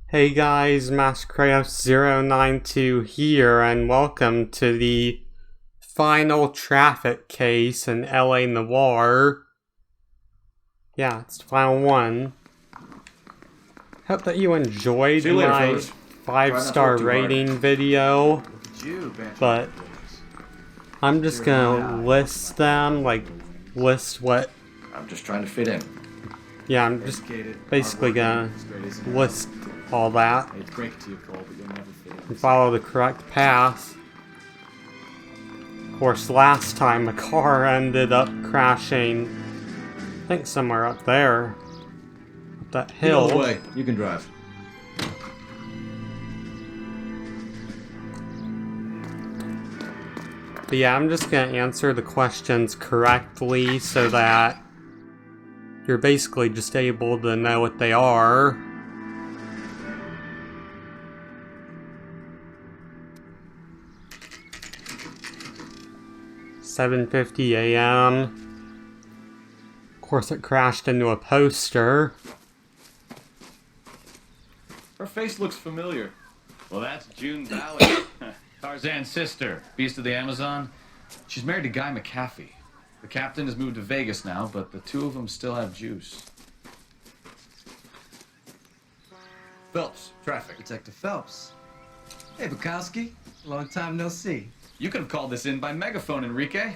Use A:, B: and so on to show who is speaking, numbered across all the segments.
A: Hey guys, MasterCraft092 here, and welcome to the final traffic case in LA Noire. Yeah, it's the final one. Hope that you enjoyed my 5-star rating video, but I'm just gonna list them, list what...
B: I'm just trying to fit in.
A: Yeah, I'm just basically gonna list all that and follow the correct path. Of course, last time a car ended up crashing, I think somewhere up there, up that hill.
B: Get out of the way. You can drive.
A: But yeah, I'm just gonna answer the questions correctly so that you're basically just able to know what they are. $7:50 a.m. Of course, it crashed into a poster.
B: Her face looks familiar.
C: Well, that's June Ballard, Tarzan's sister, beast of the Amazon. She's married to Guy McAfee. The captain has moved to Vegas now, but the two of them still have juice. Phelps, traffic.
D: Detective Phelps. Hey, Buckowski. Long time no see.
C: You could have called this in by megaphone, Enrique.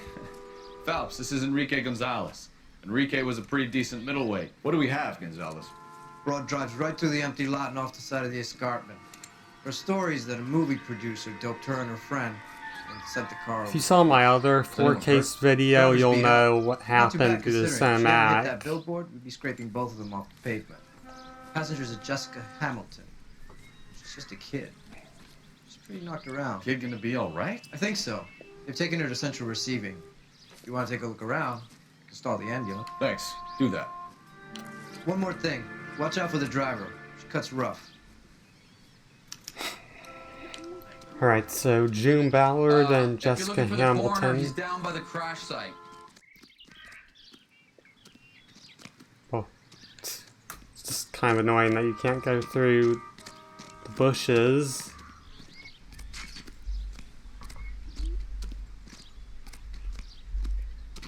C: Phelps, this is Enrique Gonzalez. Enrique was a pretty decent middleweight.
B: What do we have, Gonzalez?
D: Broad drives right through the empty lot and off the side of the escarpment. Her stories that a movie producer doped her and her friend and sent the car over.
A: If you saw my other 4-case video, you'll know what happened to the
D: If she hadn't hit that
A: cinematic.
D: billboard, we'd be scraping both of them off the pavement. Passengers are Jessica Hamilton. She's just a kid. She's pretty knocked around.
C: Kid gonna be all right?
D: I think so. They've taken her to central receiving. If you want to take a look around, you can stall the ambulance.
B: Thanks. Do that.
D: One more thing. Watch out for the driver. She cuts rough.
A: Alright, so June Ballard and Jessica
E: He's
A: Hamilton.
E: down by the crash site.
A: Well, it's just kind of annoying that you can't go through the bushes.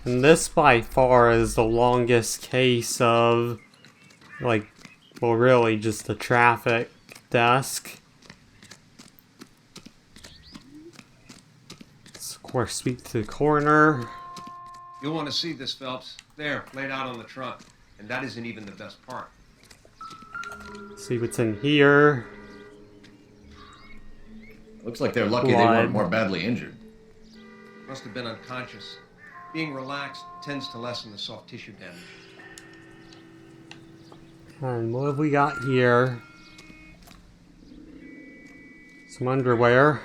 A: And this by far is the longest case of, well, really just the traffic desk. Let's, of course, speak to the coroner.
F: You'll want to see this, Phelps. There, laid out on the trunk. And that isn't even the best part.
A: See what's in here.
B: Looks like they're lucky they
A: Blood.
B: weren't more badly injured.
F: Must have been unconscious. Being relaxed tends to lessen the soft tissue damage.
A: And what have we got here? Some underwear.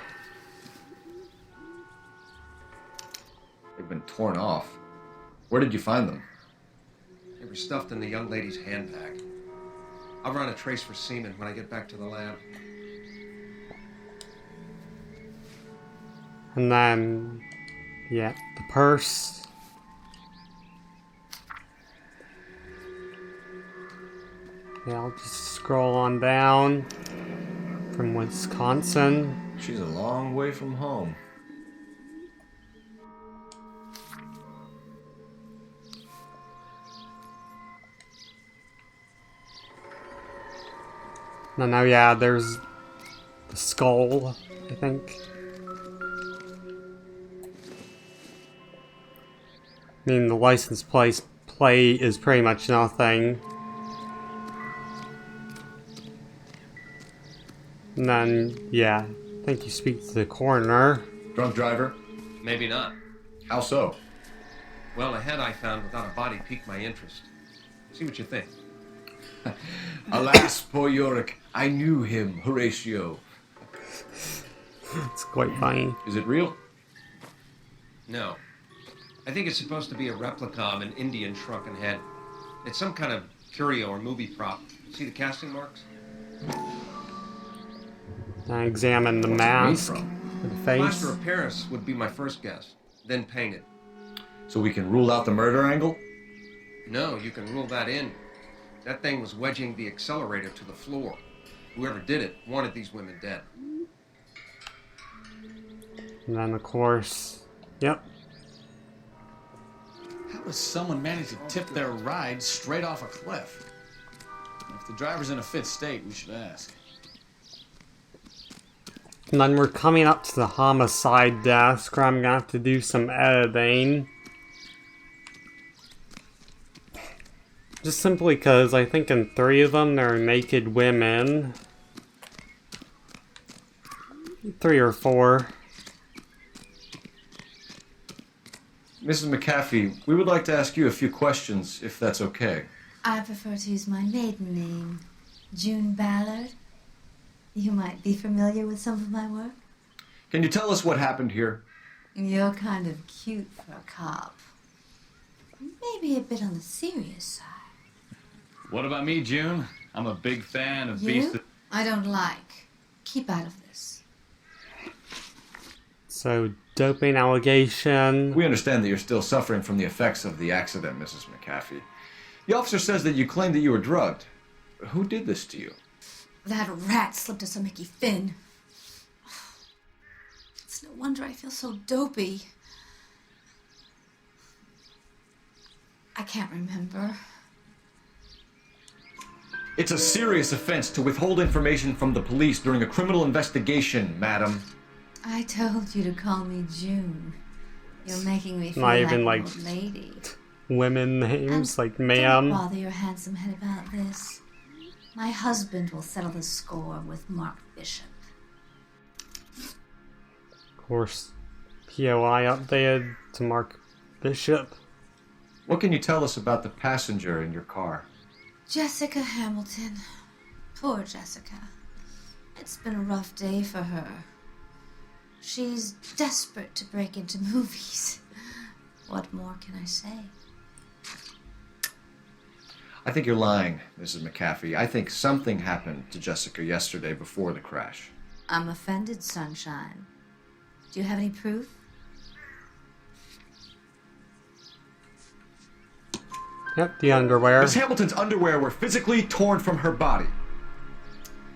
B: They've been torn off. Where did you find them?
F: They were stuffed in the young lady's handbag. I'll run a trace for semen when I get back to the lab.
A: And then, yeah, the purse. Yeah, I'll just scroll on down. From Wisconsin.
B: She's a long way from home.
A: No, no, yeah, there's the skull, I think. I mean, the license plate is pretty much nothing. And then, yeah, I think you speak to the coroner.
B: Drunk driver?
F: Maybe not.
B: How so?
F: Well, a head I found without a body piqued my interest. See what you think.
B: Alas, poor Yorick. I knew him, Horatio.
A: It's quite funny.
B: Is it real?
F: No. I think it's supposed to be a replica of an Indian shrunken head. It's some kind of curio or movie prop. See the casting marks?
A: I examine the
B: What's it
A: mask
B: made from?
A: for the face.
F: Plaster of Paris would be my first guess. Then painted.
B: So we can rule out the murder angle?
F: No, you can rule that in. That thing was wedging the accelerator to the floor. Whoever did it wanted these women dead.
A: And then, of course, yep.
C: How does someone manage to tip their ride straight off a cliff? If the driver's in a fit state, we should ask.
A: And then we're coming up to the homicide desk where I'm gonna have to do some editing. Just simply because I think in 3 of them there are naked women. 3 or 4.
B: Mrs. McAfee, we would like to ask you a few questions, if that's okay.
E: I prefer to use my maiden name, June Ballard. You might be familiar with some of my work.
B: Can you tell us what happened here?
E: You're kind of cute for a cop. Maybe a bit on the serious side.
C: What about me, June? I'm a big fan of Beast.
E: You? I don't like. Keep out of this.
A: So, doping allegation.
B: We understand that you're still suffering from the effects of the accident, Mrs. McAfee. The officer says that you claimed that you were drugged. Who did this to you?
E: That rat slipped us a Mickey Finn. It's no wonder I feel so dopey. I can't remember.
B: It's a serious offense to withhold information from the police during a criminal investigation, madam.
E: I told you to call me June. You're making me feel
A: Not
E: like
A: even
E: an
A: like
E: old lady.
A: women names, like
E: Don't
A: ma'am.
E: bother your handsome head about this. My husband will settle the score with Mark Bishop.
A: Of course, POI updated to Mark Bishop.
B: What can you tell us about the passenger in your car?
E: Jessica Hamilton. Poor Jessica. It's been a rough day for her. She's desperate to break into movies. What more can I say?
B: I think you're lying, Mrs. McAfee. I think something happened to Jessica yesterday before the crash.
E: I'm offended, Sunshine. Do you have any proof?
A: Yep, the underwear.
B: Miss Hamilton's underwear were physically torn from her body.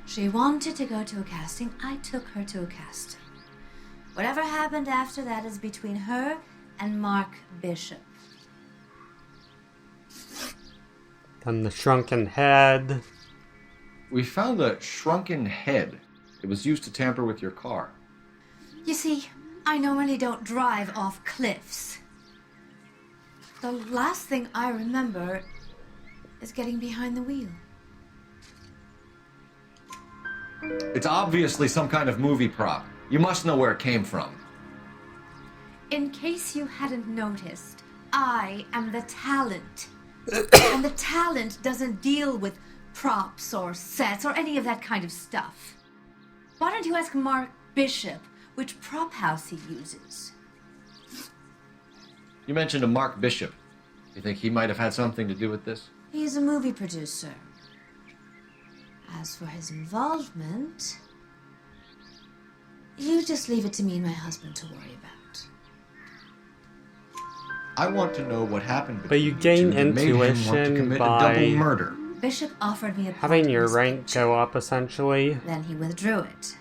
E: She wanted to go to a casting. I took her to a casting. Whatever happened after that is between her and Mark Bishop.
A: Then the shrunken head.
B: We found a shrunken head. It was used to tamper with your car.
E: You see, I normally don't drive off cliffs. The last thing I remember is getting behind the wheel.
B: It's obviously some kind of movie prop. You must know where it came from.
E: In case you hadn't noticed, I am the talent. And the talent doesn't deal with props or sets or any of that kind of stuff. Why don't you ask Mark Bishop which prop house he uses?
B: You mentioned a Mark Bishop. You think he might have had something to do with this?
E: He's a movie producer. As for his involvement, you just leave it to me and my husband to worry about.
B: I want to know what happened
A: But you
B: between
A: gain
B: two that made him want to
A: intuition
B: commit
A: by
B: a double murder.
E: Bishop offered me a part
A: having
E: in
A: your
E: his
A: rank
E: picture.
A: go up, essentially.
E: Then he withdrew it.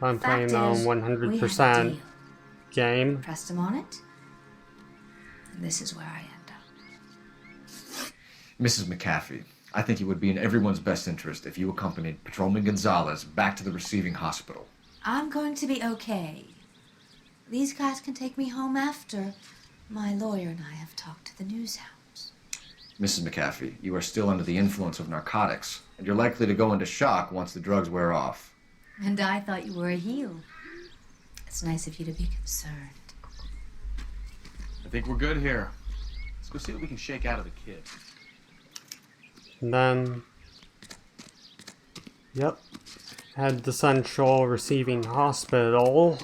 A: I'm
E: Fact
A: playing on
E: is, we had a
A: 100%
E: deal.
A: game.
E: Pressed him on it, and this is where I end up.
B: Mrs. McAfee, I think it would be in everyone's best interest if you accompanied Patrolman Gonzalez back to the receiving hospital.
E: I'm going to be okay. These guys can take me home after my lawyer and I have talked to the news hounds.
B: Mrs. McAfee, you are still under the influence of narcotics, and you're likely to go into shock once the drugs wear off.
E: And I thought you were a heel. It's nice of you to be concerned.
C: I think we're good here. Let's go see what we can shake out of the kid.
A: And then, yep, head to Central Receiving Hospital.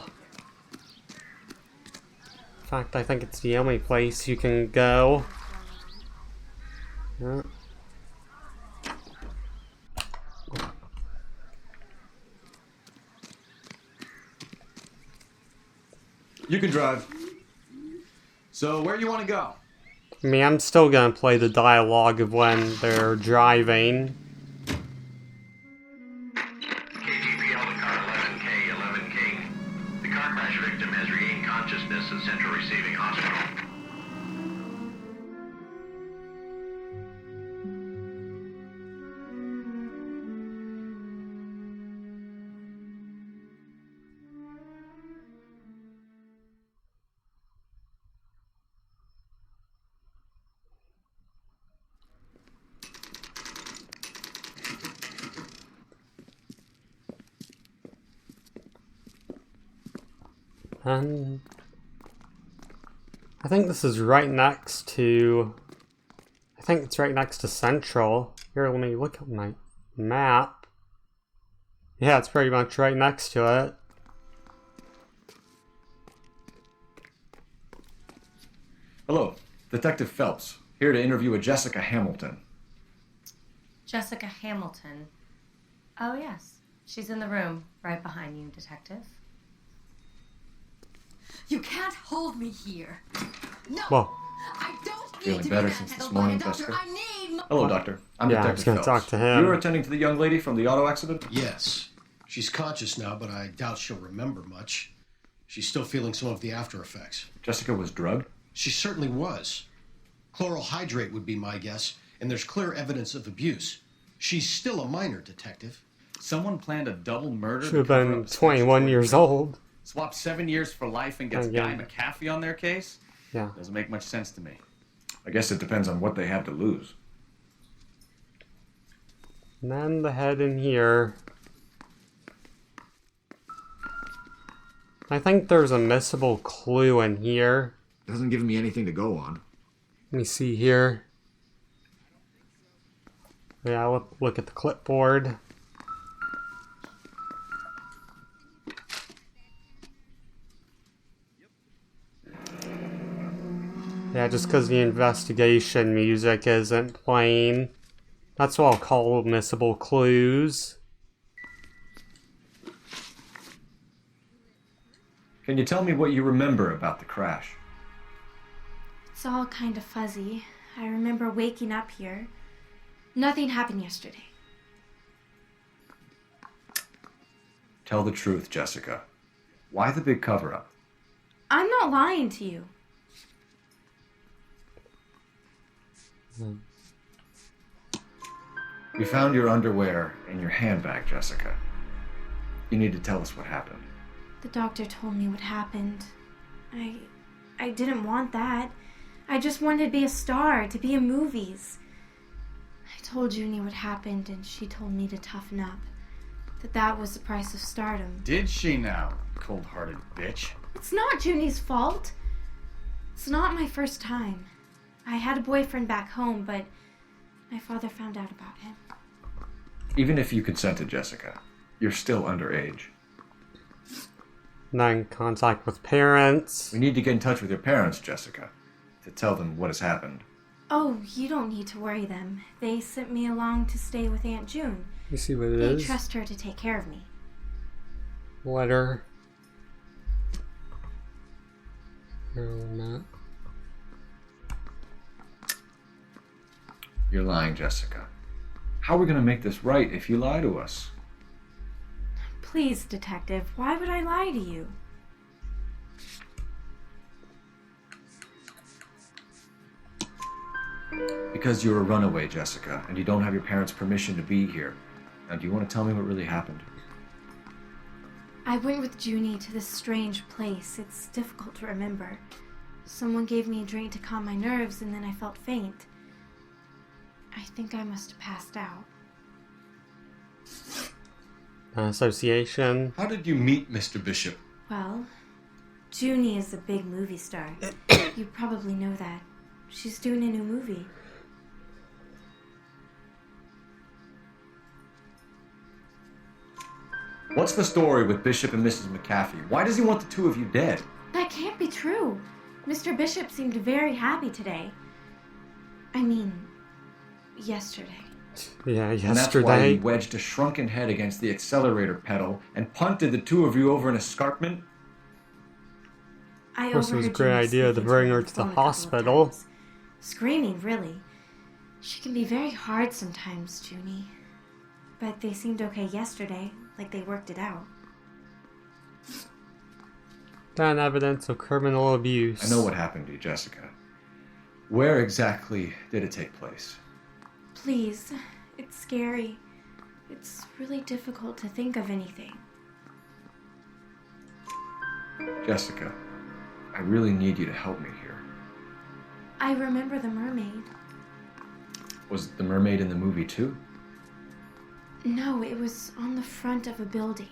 A: In fact, I think it's the only place you can go. Yeah.
B: You can drive.
C: So, where do you want to go?
A: I mean, I'm still gonna play the dialogue of when they're driving.
G: The car crash victim has regained consciousness at Central Receiving Hospital.
A: And I think this is right next to... I think it's right next to Central. Here, let me look at my map. Yeah, it's pretty much right next to it.
B: Hello, Detective Phelps, here to interview a Jessica Hamilton.
H: Jessica Hamilton. Oh, yes. She's in the room, right behind you, Detective.
E: You can't hold me here. No.
A: Whoa.
E: I don't need
B: Feeling
E: to
B: better
E: be
B: since this
E: handled by a
B: morning,
E: doctor.
B: Jessica?
E: I need.
B: Hello, Doctor. I'm
A: Yeah, I was
B: Detective
A: gonna
B: Phelps.
A: talk to him.
B: You were attending to the young lady from the auto accident?
I: Yes. She's conscious now, but I doubt she'll remember much. She's still feeling some of the after effects.
B: Jessica was drugged?
I: She certainly was. Chloral hydrate would be my guess, and there's clear evidence of abuse. She's still a minor, Detective.
C: Someone planned a double murder.
A: Should have
C: to cover
A: been
C: up
A: 21
C: statutory
A: years
C: crime.
A: old.
C: Swap 7 years for life and gets Guy
A: Again.
C: McAfee on their case?
A: Yeah.
C: Doesn't make much sense to me.
B: I guess it depends on what they have to lose.
A: And then the head in here. I think there's a missable clue in here.
B: Doesn't give me anything to go on.
A: Let me see here. Yeah, look at the clipboard. Yeah, just because the investigation music isn't playing. That's what I'll call missable clues.
B: Can you tell me what you remember about the crash?
J: It's all kind of fuzzy. I remember waking up here. Nothing happened yesterday.
B: Tell the truth, Jessica. Why the big cover-up?
J: I'm not lying to you.
B: We found your underwear in your handbag, Jessica. You need to tell us what happened.
J: The doctor told me what happened. I didn't want that. I just wanted to be a star, to be in movies. I told Junie what happened, and she told me to toughen up. That was the price of stardom.
C: Did she now, cold-hearted bitch?
J: It's not Junie's fault. It's not my first time. I had a boyfriend back home, but my father found out about him.
B: Even if you consented, Jessica, you're still underage.
A: Not in contact with parents.
B: We need to get in touch with your parents, Jessica, to tell them what has happened.
J: Oh, you don't need to worry them. They sent me along to stay with Aunt June.
A: You see what it
J: They
A: is?
J: trust her to take care of me.
A: Letter. Matt.
B: You're lying, Jessica. How are we going to make this right if you lie to us?
J: Please, Detective, why would I lie to you?
B: Because you're a runaway, Jessica, and you don't have your parents' permission to be here. Now, do you want to tell me what really happened?
J: I went with Junie to this strange place. It's difficult to remember. Someone gave me a drink to calm my nerves, and then I felt faint. I think I must have passed out.
A: Association.
F: How did you meet Mr. Bishop?
J: Well, Junie is a big movie star. You probably know that. She's doing a new movie.
B: What's the story with Bishop and Mrs. McAfee? Why does he want the two of you dead?
J: That can't be true. Mr. Bishop seemed very happy today. I mean, yesterday.
A: Yeah,
B: And that's why he
A: yesterday.
B: wedged a shrunken head against the accelerator pedal and punted the two of you over an escarpment?
J: I
A: Of course, it was a
J: overheard
A: great
J: Junie
A: idea to
J: speaking
A: bring
J: me
A: her
J: on
A: to the
J: phone a couple of
A: hospital.
J: times. Screaming, really. She can be very hard sometimes, Junie. But they seemed okay yesterday, like they worked it out.
A: Found evidence of criminal abuse.
B: I know what happened to you, Jessica. Where exactly did it take place?
J: Please, it's scary. It's really difficult to think of anything.
B: Jessica, I really need you to help me here.
J: I remember the mermaid.
B: Was the mermaid in the movie too?
J: No, it was on the front of a building.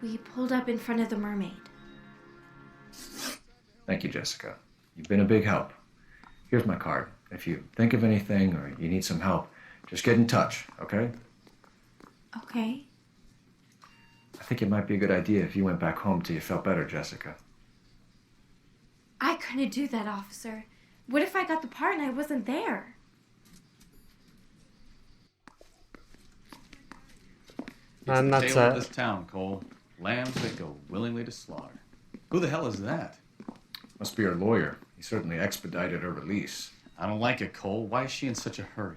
J: We pulled up in front of the mermaid.
B: Thank you, Jessica. You've been a big help. Here's my card. If you think of anything or you need some help, just get in touch, okay?
J: Okay.
B: I think it might be a good idea if you went back home till you felt better, Jessica.
J: I couldn't do that, officer. What if I got the part and I wasn't there?
C: It's
A: And
C: the
A: that's
C: tale of
A: it.
C: this town, Cole. Lambs that go willingly to slaughter. Who the hell is that?
B: Must be her lawyer. He certainly expedited her release.
C: I don't like it, Cole. Why is she in such a hurry?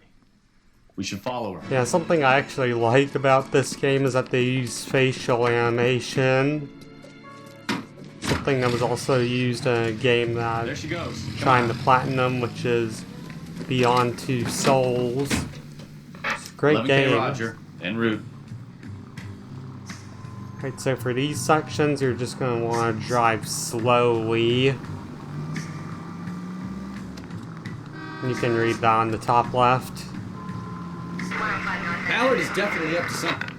C: We should follow her.
A: Yeah, something I actually like about this game is that they use facial animation. Something that was also used in a game that
C: There she goes.
A: I'm trying to platinum, which is Beyond Two Souls. It's a great
C: 11K
A: game.
C: Roger. En route.
A: Right, so for these sections, you're just going to want to drive slowly. You can read that on the top left.
K: Howard is definitely up to something.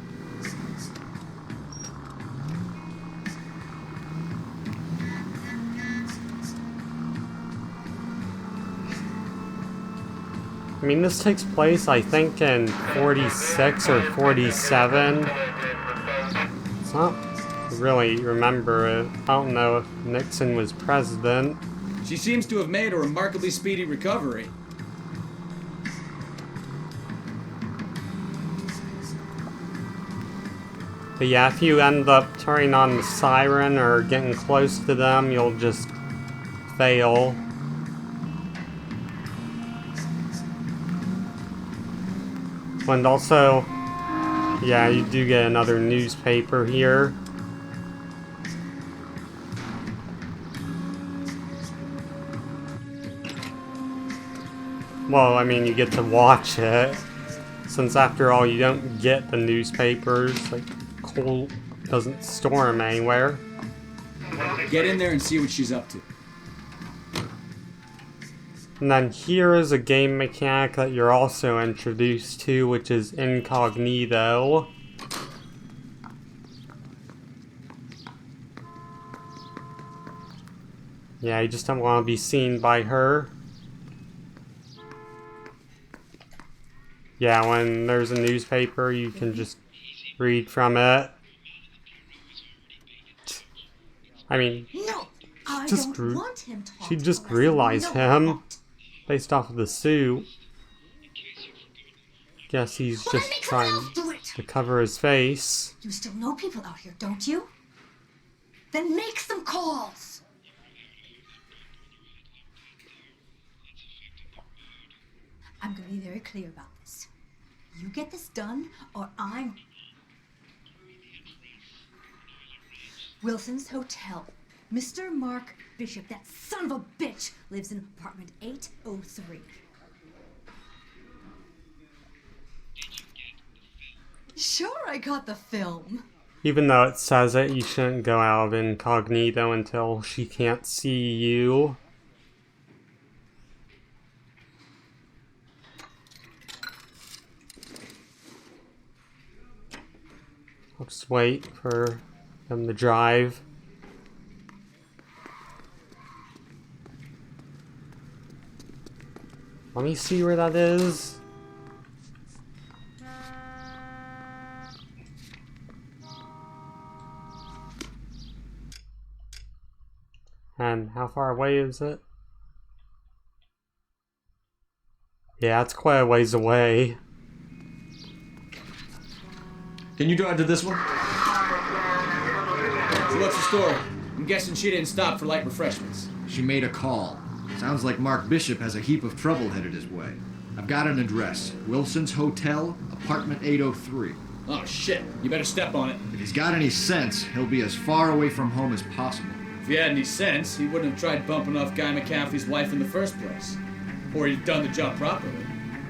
A: I mean, this takes place, I think, in 46 or 47. It's not really remember it. I don't know if Nixon was president.
K: She seems to have made a remarkably speedy recovery.
A: But yeah, if you end up turning on the siren or getting close to them, you'll just fail. And also, yeah, you do get another newspaper here. Well, I mean, you get to watch it. Since after all, you don't get the newspapers. Like, Cole doesn't store them anywhere.
K: Get in there and see what she's up to.
A: And then here is a game mechanic that you're also introduced to, which is incognito. Yeah, you just don't want to be seen by her. Yeah, when there's a newspaper, you can just read from it. I mean,
E: No, I
A: just
E: don't want him talking.
A: she just realized him based off of the suit. Guess he's
E: Well, then
A: just
E: make
A: trying
E: someone else do it.
A: to cover his face.
E: You still know people out here, don't you? Then make some calls. I'm going to be very clear about this. You get this done, or I'm... Wilson's Hotel. Mr. Mark Bishop, that son of a bitch, lives in apartment 803. Sure, I got the film.
A: Even though it says it, you shouldn't go out of incognito until she can't see you. I'll just wait for them to drive. Let me see where that is. And how far away is it? Yeah, it's quite a ways away.
K: Can you drive to this one? So what's the story? I'm guessing she didn't stop for light refreshments.
B: She made a call. Sounds like Mark Bishop has a heap of trouble headed his way. I've got an address. Wilson's Hotel, apartment 803.
K: Oh shit, you better step on it.
B: If he's got any sense, he'll be as far away from home as possible.
K: he had any sense, he wouldn't have tried bumping off Guy McCaffrey's wife in the first place. Or he'd done the job properly.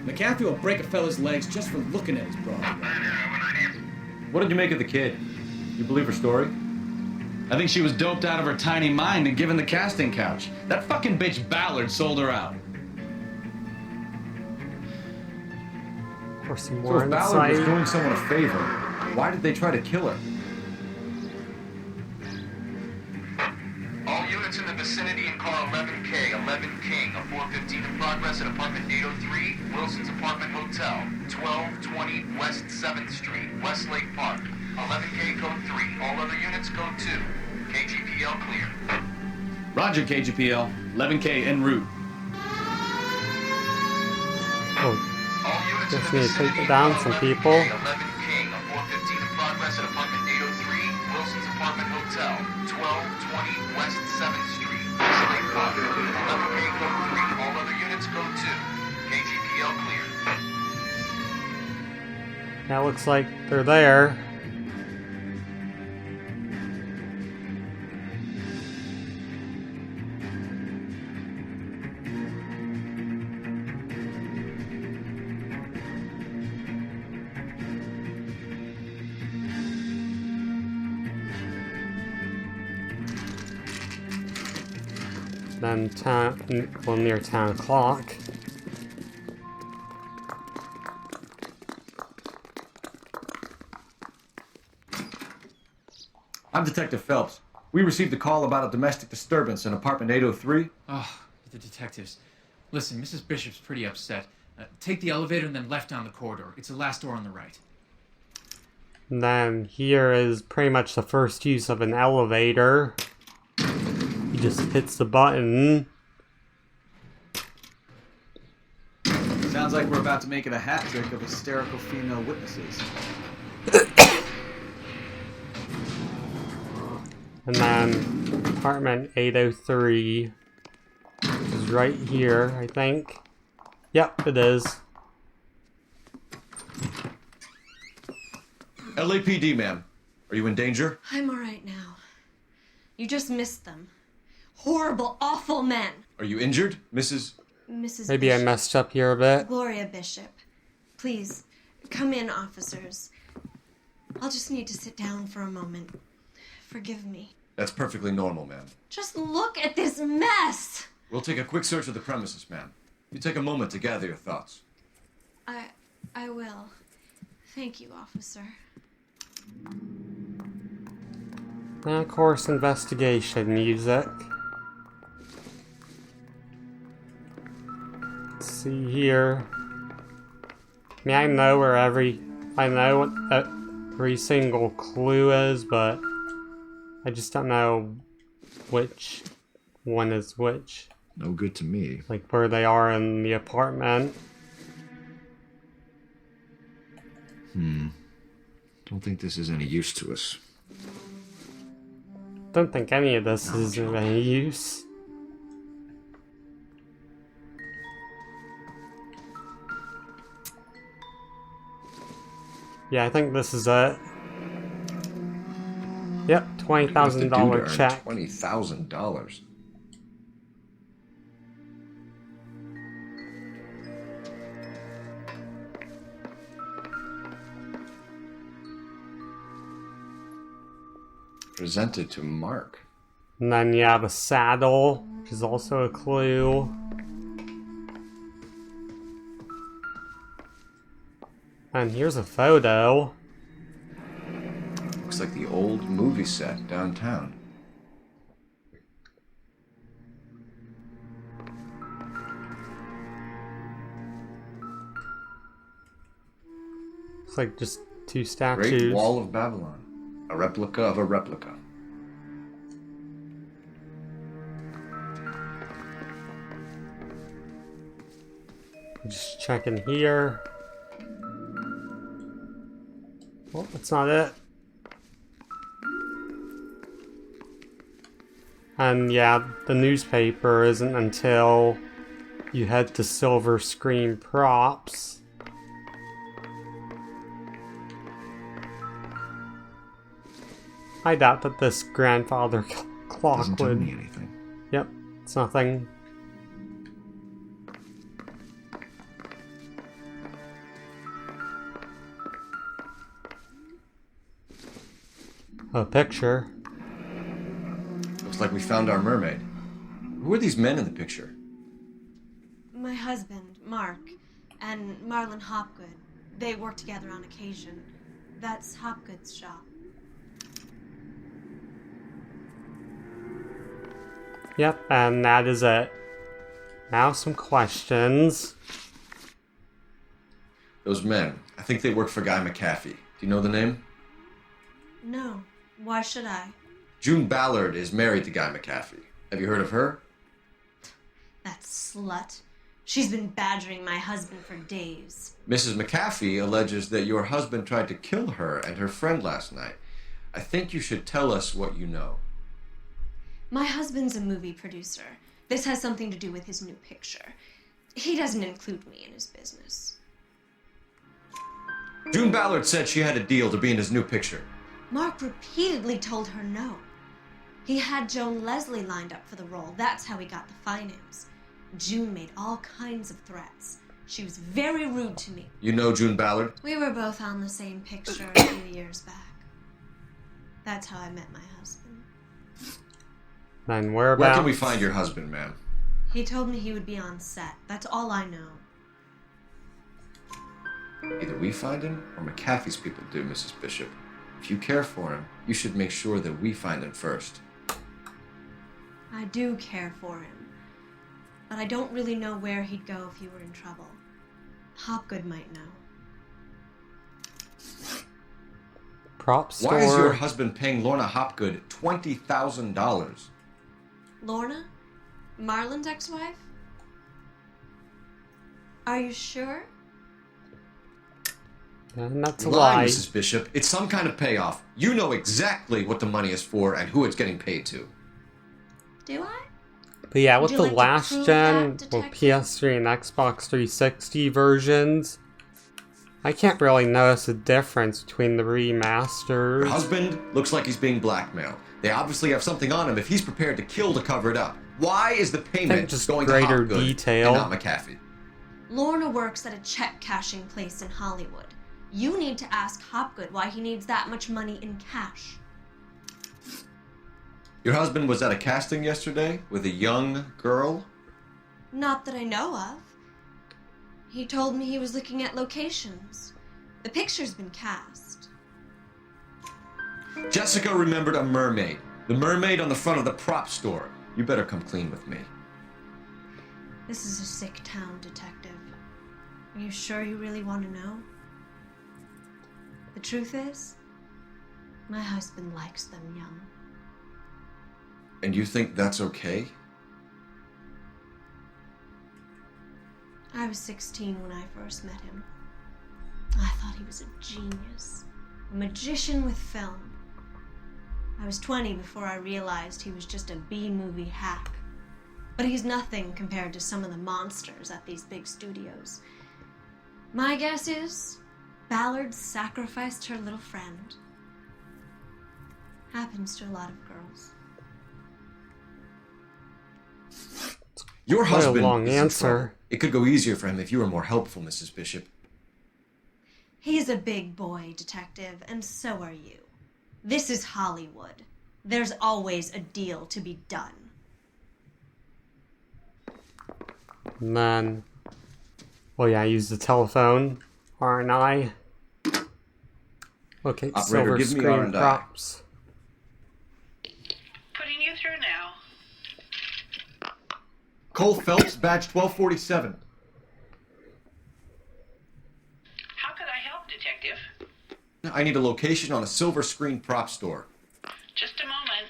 K: McCaffrey will break a fella's legs just for looking at his broad.
C: What did you make of the kid? You believe her story? I think she was doped out of her tiny mind and given the casting couch. That fucking bitch Ballard sold her out.
A: Or some
C: So
A: more
C: if Ballard was
A: insight.
C: doing someone a favor, why did they try to kill her?
G: All units in the vicinity in car 11K, 11 King, a 415 in progress at apartment 803, Wilson's Apartment Hotel, 1220 West 7th Street, Westlake Park. 11K code 3, all other units code 2. KGPL clear.
C: Roger, KGPL. 11K en route.
A: Oh,
G: All units in
A: just
G: the
A: need to
G: vicinity
A: take
G: in
A: down
G: car
A: some
G: 11K,
A: people.
G: 11 King, a 415 in progress at apartment 803, Wilson's Apartment Hotel, 1220 West 7th Street, Westlake Park. 11K code 3, all other units code 2. KGPL clear.
A: That looks like they're there. Then near 10 o'clock.
C: I'm Detective Phelps. We received a call about a domestic disturbance in apartment 803.
L: Oh, the detectives. Listen, Mrs. Bishop's pretty upset. Take the elevator and then left down the corridor. It's the last door on the right.
A: And then here is pretty much the first use of an elevator. He just hits the button.
C: Sounds like we're about to make it a hat trick of hysterical female witnesses.
A: And then apartment 803 is right here, I think. Yep, it is.
C: LAPD, ma'am. Are you in danger?
H: I'm all right now. You just missed them. Horrible, awful men.
C: Are you injured, Mrs.
A: Maybe I
H: Bishop.
A: messed up here a bit.
H: Gloria Bishop. Please, come in, officers. I'll just need to sit down for a moment. Forgive me.
C: That's perfectly normal, ma'am.
H: Just look at this mess!
C: We'll take a quick search of the premises, ma'am. You take a moment to gather your thoughts.
H: I will. Thank you, officer.
A: And of course, investigation music. Let's see here. I mean, I know where I know what every single clue is, but I just don't know which one is which.
B: No good to me.
A: Like where they are in the apartment.
B: Don't think this is any use to us.
A: Don't think any of this is of any use. Yeah, I think this is it. Yep, $20,000 check.
B: $20,000. Presented to Mark.
A: And then you have a saddle, which is also a clue. And here's a photo.
B: Looks like the old movie set downtown.
A: It's like just two statues.
B: Great Wall of Babylon. A replica of a replica.
A: Just checking here. Well, that's not it. And yeah, the newspaper isn't until you head to Silver Screen Props. I doubt that this grandfather clock
B: Doesn't tell
A: would...
B: me anything.
A: Yep, it's nothing. A picture.
F: Looks like we found our mermaid. Who are these men in the picture?
H: My husband, Mark, and Marlon Hopgood. They work together on occasion. That's Hopgood's shop.
A: Yep, and that is it. Now some questions.
F: Those men. I think they work for Guy McAfee. Do you know the name?
H: No. Why should I?
F: June Ballard is married to Guy McAfee. Have you heard of her?
H: That slut. She's been badgering my husband for days.
F: Mrs. McAfee alleges that your husband tried to kill her and her friend last night. I think you should tell us what you know.
H: My husband's a movie producer. This has something to do with his new picture. He doesn't include me in his business.
F: June Ballard said she had a deal to be in his new picture.
H: Mark repeatedly told her no. He had Joan Leslie lined up for the role. That's how he got the finance. June made all kinds of threats. She was very rude to me.
F: You know June Ballard?
H: We were both on the same picture a few years back. That's how I met my husband.
A: Then whereabouts?
F: Where can we find your husband, ma'am?
H: He told me he would be on set. That's all I know.
F: Either we find him or McAfee's people do, Mrs. Bishop. If you care for him, you should make sure that we find him first.
H: I do care for him. But I don't really know where he'd go if he were in trouble. Hopgood might know.
A: Prop store.
F: Why is your husband paying Lorna Hopgood $20,000?
H: Lorna? Marlon's ex-wife? Are you sure?
A: And that's a
F: Lie,
A: lie.
F: Mrs. Bishop. It's some kind of payoff. You know exactly what the money is for and who it's getting paid to.
H: Do I?
A: But yeah,
H: Would
A: with
H: you
A: the
H: like to
A: last
H: prove
A: gen,
H: that,
A: well,
H: Detective?
A: PS3 and Xbox 360 versions, I can't really notice a difference between the remasters.
F: Her husband looks like he's being blackmailed. They obviously have something on him if he's prepared to kill to cover it up. Why is the payment
A: just
F: going to
A: greater
F: Hopgood
A: detail.
F: and not McAfee?
H: Lorna works at a check cashing place in Hollywood. You need to ask Hopgood why he needs that much money in cash.
F: Your husband was at a casting yesterday with a young girl?
H: Not that I know of. He told me he was looking at locations. The picture's been cast.
F: Jessica remembered a mermaid. The mermaid on the front of the prop store. You better come clean with me.
H: This is a sick town, Detective. Are you sure you really want to know? The truth is, my husband likes them young.
F: And you think that's okay?
H: I was 16 when I first met him. I thought he was a genius, a magician with film. I was 20 before I realized he was just a B-movie hack. But he's nothing compared to some of the monsters at these big studios. My guess is Ballard sacrificed her little friend. Happens to a lot of girls.
F: Your
A: Quite a
F: husband
A: long
F: is in
A: answer.
F: trouble. It could go easier for him if you were more helpful, Mrs. Bishop.
H: He's a big boy, Detective, and so are you. This is Hollywood. There's always a deal to be done.
A: And then, well, yeah, I use the telephone, aren't I? Okay,
F: Operator,
A: silver
F: give me
A: screen
F: R&I.
A: props.
M: Putting you through now.
B: Cole Phelps, badge 1247.
M: How could I help, Detective?
F: I need a location on a silver screen prop store.
M: Just a moment.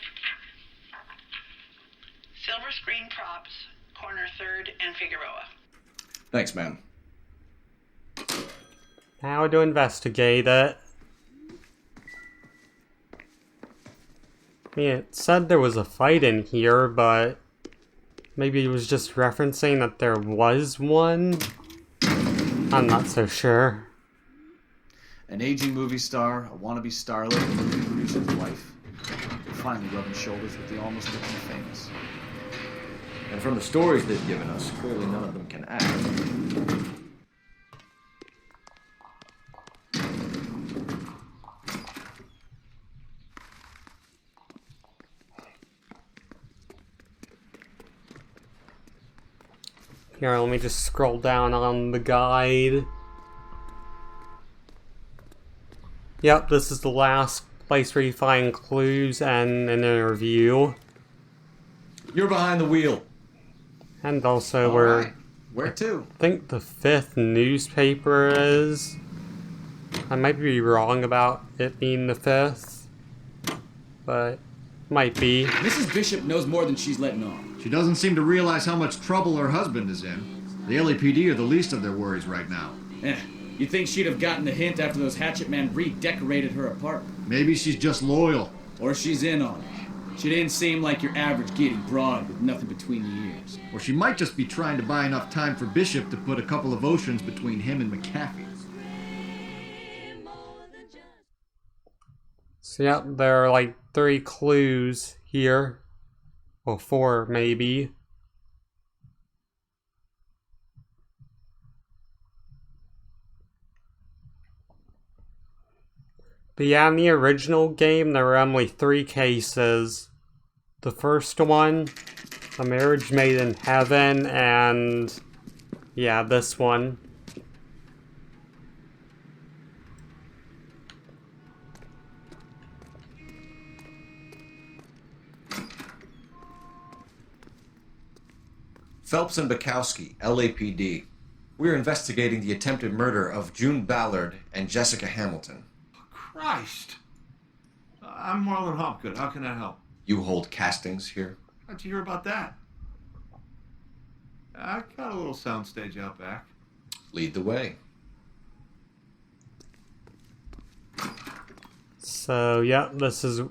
M: Silver Screen Props, corner 3rd and Figueroa.
B: Thanks, ma'am.
A: Now to investigate it. I mean, it said there was a fight in here, but maybe it was just referencing that there was one? I'm not so sure.
K: An aging movie star, a wannabe starlet, and a producer's wife. finally rubbing shoulders with the almost looking famous.
B: And from the stories they've given us, clearly none of them can act.
A: Here, let me just scroll down on the guide. Yep, this is the last place where you find clues and an interview.
B: You're behind the wheel.
A: And also
B: Where to?
A: I think the 5th newspaper is. I might be wrong about it being the 5th, but might be.
K: Mrs. Bishop knows more than she's letting on.
B: She doesn't seem to realize how much trouble her husband is in. The LAPD are the least of their worries right now.
K: You'd think she'd have gotten the hint after those hatchet men redecorated her apartment.
B: Maybe she's just loyal.
K: Or she's in on it. She didn't seem like your average giddy broad with nothing between the ears.
B: Or she might just be trying to buy enough time for Bishop to put a couple of oceans between him and McAfee.
A: So yep, there are like 3 clues here. Well, 4 maybe. But yeah, in the original game, there were only 3 cases. The first one, A Marriage Made in Heaven, and yeah, this one.
N: Phelps and Buckowski, LAPD. We're investigating the attempted murder of June Ballard and Jessica Hamilton.
O: Christ! I'm Marlon Hopgood. How can I help?
N: You hold castings here?
O: How'd you hear about that? I got a little soundstage out back.
N: Lead the way.
A: So, yeah, this is,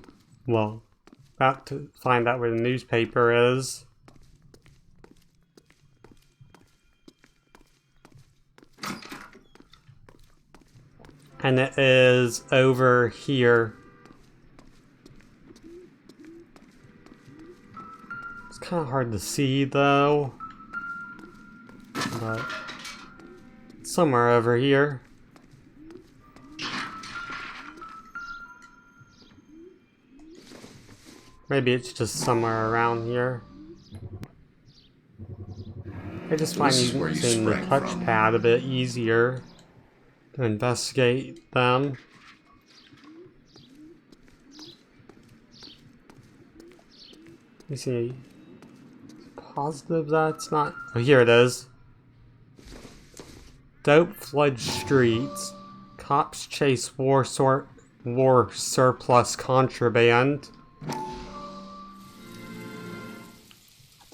A: well, about to find out where the newspaper is. And it is over here. It's kind of hard to see though. But it's somewhere over here. Maybe it's just somewhere around here. I just find using the touchpad a bit easier to investigate them. Let me see. Positive that's not. Oh, here it is. Dope flood streets. Cops chase war surplus contraband.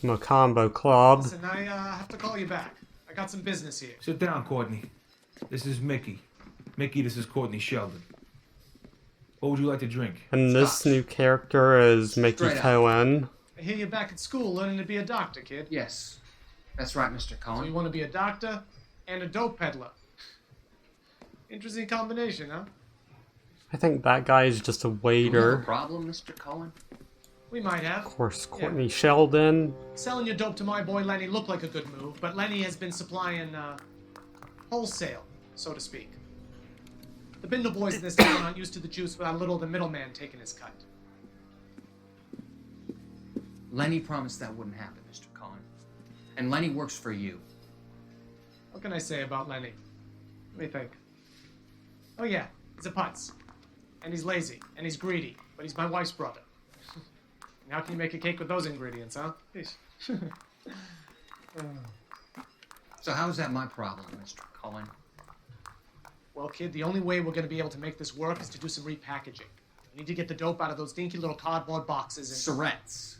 A: The Macombo Club.
P: Listen, I have to call you back. I got some business here.
O: Sit down, Courtney. This is Mickey. Mickey, this is Courtney Sheldon. What would you like to drink?
A: And this new character is Mickey Cohen.
P: I hear you're back at school learning to be a doctor, kid.
Q: Yes. That's right, Mr. Cohen.
P: So you want to be a doctor and a dope peddler. Interesting combination, huh?
A: I think that guy is just a
Q: Do you have
A: waiter.
Q: a problem, Mr. Cohen?
P: We might have.
A: Of course, Courtney Sheldon.
P: Selling your dope to my boy Lenny looked like a good move, but Lenny has been supplying, wholesale, so to speak. The Bindle boys in this town aren't used to the juice without a little of the middleman taking his cut.
Q: Lenny promised that wouldn't happen, Mr. Cohen. And Lenny works for you.
P: What can I say about Lenny? Let me think. Oh yeah, he's a putz. And he's lazy, and he's greedy, but he's my wife's brother. And how can you make a cake with those ingredients, huh?
Q: So how is that my problem, Mr. Cohen?
P: Well, kid, the only way we're going to be able to make this work is to do some repackaging. We need to get the dope out of those dinky little cardboard boxes and...
Q: Surrettes.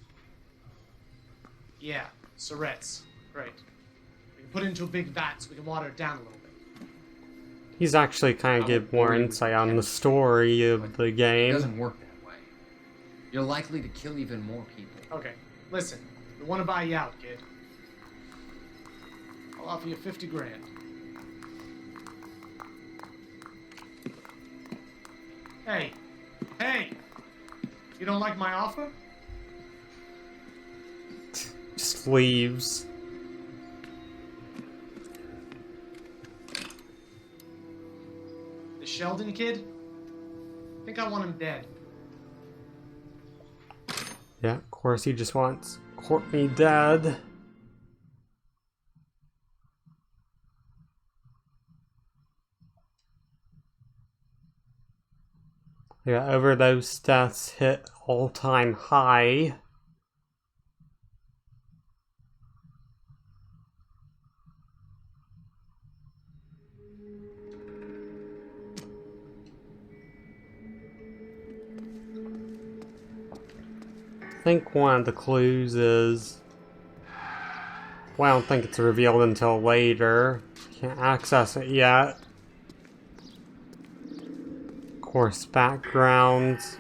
P: Yeah, Surrettes. Great. We can put it into a big vat so we can water it down a little bit.
A: He's actually kind of give more insight on the story of the
Q: It
A: game.
Q: doesn't work that way. You're likely to kill even more people.
P: Okay, listen. We want to buy you out, kid. I'll offer you 50 grand. Hey! Hey! You don't like my offer?
A: Just leaves.
P: The Sheldon kid? I think I want him dead.
A: Yeah, of course he just wants Courtney dead. Yeah, overdose deaths hit all-time high. I think one of the clues is... Well, I don't think it's revealed until later. Can't access it yet. Of course, backgrounds.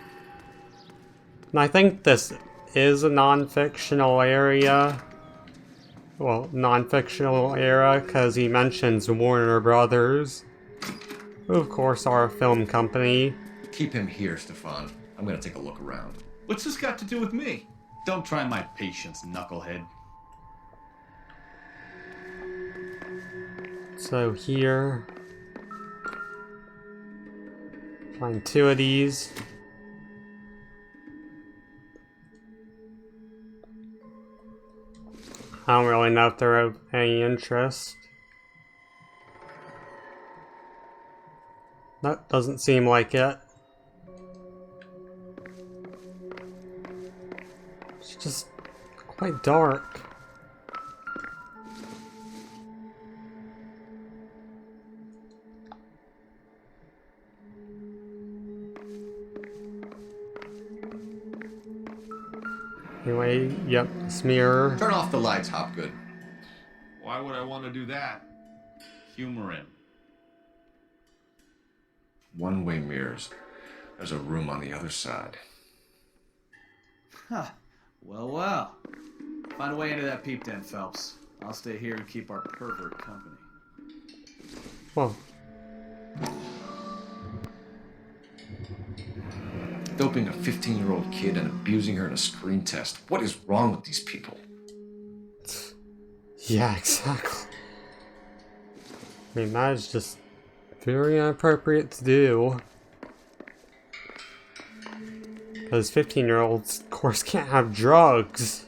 A: And I think this is a non-fictional area. Well, non-fictional era, because he mentions Warner Brothers, who of course are a film company.
N: Keep him here, Stefan. I'm gonna take a look around.
K: What's this got to do with me?
C: Don't try my patience, knucklehead.
A: So here... Find 2 of these. I don't really know if they're of any interest. That doesn't seem like it. It's just quite dark. Anyway, yep, this mirror.
N: Turn off the lights, Hopgood.
C: Why would I want to do that? Humor him.
N: One-way mirrors. There's a room on the other side.
K: Huh. Well, well. Find a way into that peep den, Phelps. I'll stay here and keep our pervert company.
A: Whoa.
N: Doping a 15-year-old kid and abusing her in a screen test. What is wrong with these people?
A: Yeah, exactly. I mean, that is just very inappropriate to do. Because 15-year-olds, of course, can't have drugs.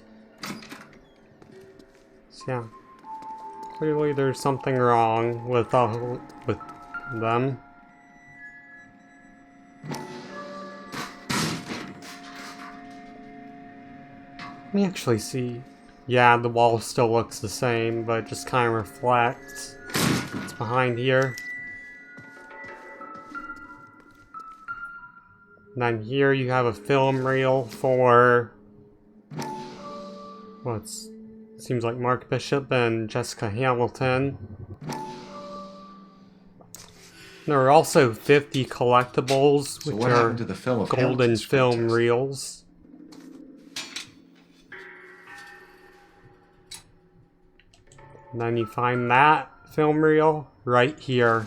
A: So, yeah. Clearly there's something wrong with them. Let me actually see. Yeah, the wall still looks the same, but it just kind of reflects what's behind here. And then here you have a film reel for what's seems like Mark Bishop and Jessica Hamilton. There are also 50 collectibles,
N: So
A: which
N: what
A: are
N: happened to the film of
A: golden
N: Hamilton's
A: film
N: protest?
A: reels. And then you find that film reel right here.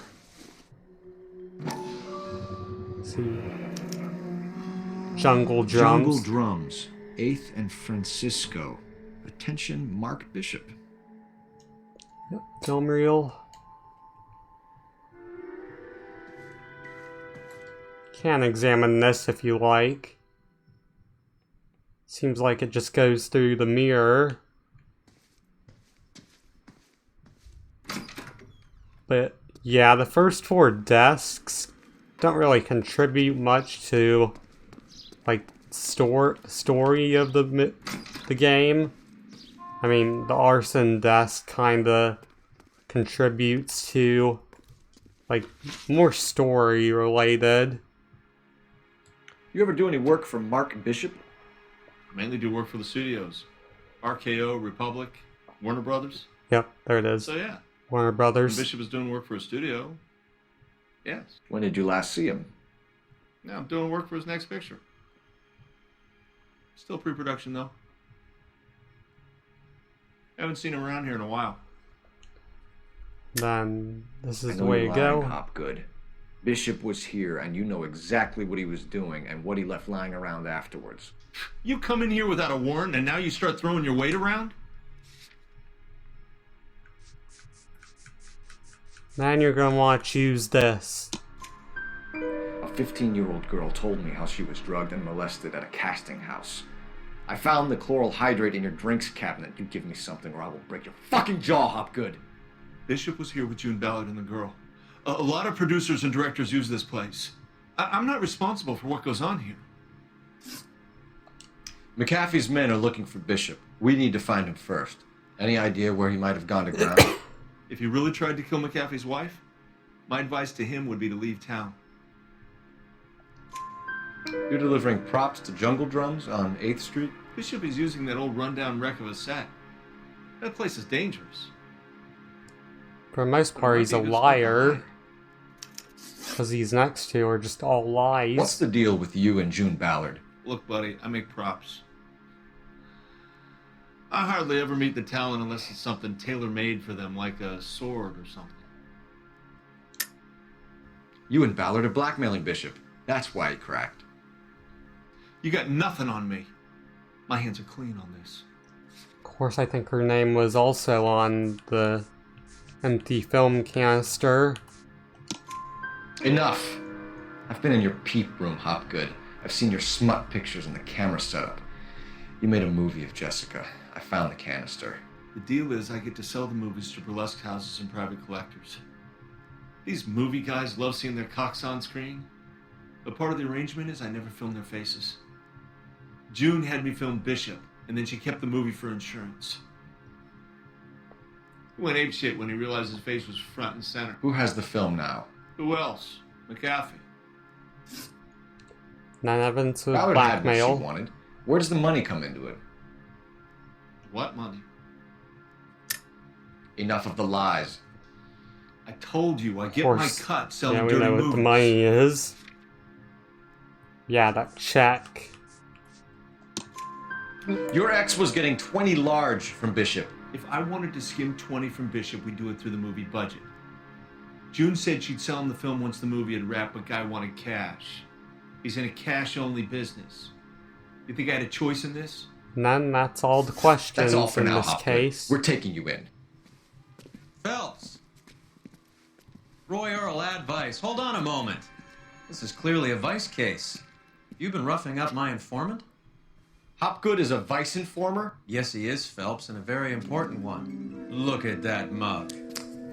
A: Let's see. Jungle Drums.
B: Jungle Drums, 8th and Francisco. Attention, Mark Bishop.
A: Yep, film reel. Can examine this if you like. Seems like it just goes through the mirror. But yeah, the first 4 discs don't really contribute much to like story of the game. I mean, the arson disc kinda contributes to like more story related.
B: You ever do any work for Mark Bishop?
C: Mainly do work for the studios. RKO, Republic, Warner Brothers.
A: Yep, there it is.
C: So yeah.
A: Warner Brothers.
C: When Bishop is doing work for a studio. Yes.
B: When did you last see him?
C: Now I'm doing work for his next picture. Still pre-production though. Haven't seen him around here in a while.
A: Then this
N: I
A: is
N: know
A: the way
N: you're
A: to go.
N: lying, Hopgood. Bishop was here, and you know exactly what he was doing and what he left lying around afterwards.
R: You come in here without a warrant, and now you start throwing your weight around?
A: Man, you're gonna want to choose this.
N: A 15-year-old girl told me how she was drugged and molested at a casting house. I found the chloral hydrate in your drinks cabinet. You give me something or I will break your fucking jaw, Hopgood.
R: Bishop was here with June Ballard and the girl. A lot of producers and directors use this place. I'm not responsible for what goes on here.
N: McAfee's men are looking for Bishop. We need to find him first. Any idea where he might have gone to ground?
R: If he really tried to kill McAfee's wife, my advice to him would be to leave town.
N: You're delivering props to Jungle Drums on 8th Street?
R: Bishop is using that old rundown wreck of a set. That place is dangerous.
A: For the most part, he's a liar. Because these next two are just all lies.
N: What's the deal with you and June Ballard?
R: Look, buddy, I make props. I hardly ever meet the talent unless it's something tailor-made for them, like a sword or something.
N: You and Ballard are blackmailing Bishop. That's why he cracked.
R: You got nothing on me. My hands are clean on this.
A: Of course, I think her name was also on the empty film canister.
N: Enough! I've been in your peep room, Hopgood. I've seen your smut pictures and the camera setup. You made a movie of Jessica. I found the canister.
R: The deal is I get to sell the movies to burlesque houses and private collectors. These movie guys love seeing their cocks on screen, but part of the arrangement is I never film their faces. June had me film Bishop, and then she kept the movie for insurance. He went apeshit when he realized his face was front and center.
N: Who has the film now?
R: Who else? McAfee.
A: None evidence of
N: Ballard had what
A: blackmail.
N: she wanted. Where does the money come into it?
R: What money?
N: Enough of the lies.
R: I told you, I get
A: Of
R: my
A: course,
R: cut selling
A: yeah, we
R: dirty
A: know
R: movies.
A: what the money is. Yeah, that check.
N: Your ex was getting 20 large from Bishop.
R: If I wanted to skim 20 from Bishop, we'd do it through the movie budget. June said she'd sell him the film once the movie had wrapped, but Guy wanted cash. He's in a cash-only business. You think I had a choice in this?
A: None, that's all the questions
N: That's all for
A: in
N: now,
A: this
N: Hopgood.
A: case.
N: We're taking you in.
S: Phelps! Roy Earl, advice. Hold on a moment. This is clearly a vice case. You've been roughing up my informant?
N: Hopgood is a vice informer?
S: Yes, he is, Phelps, and a very important one. Look at that mug.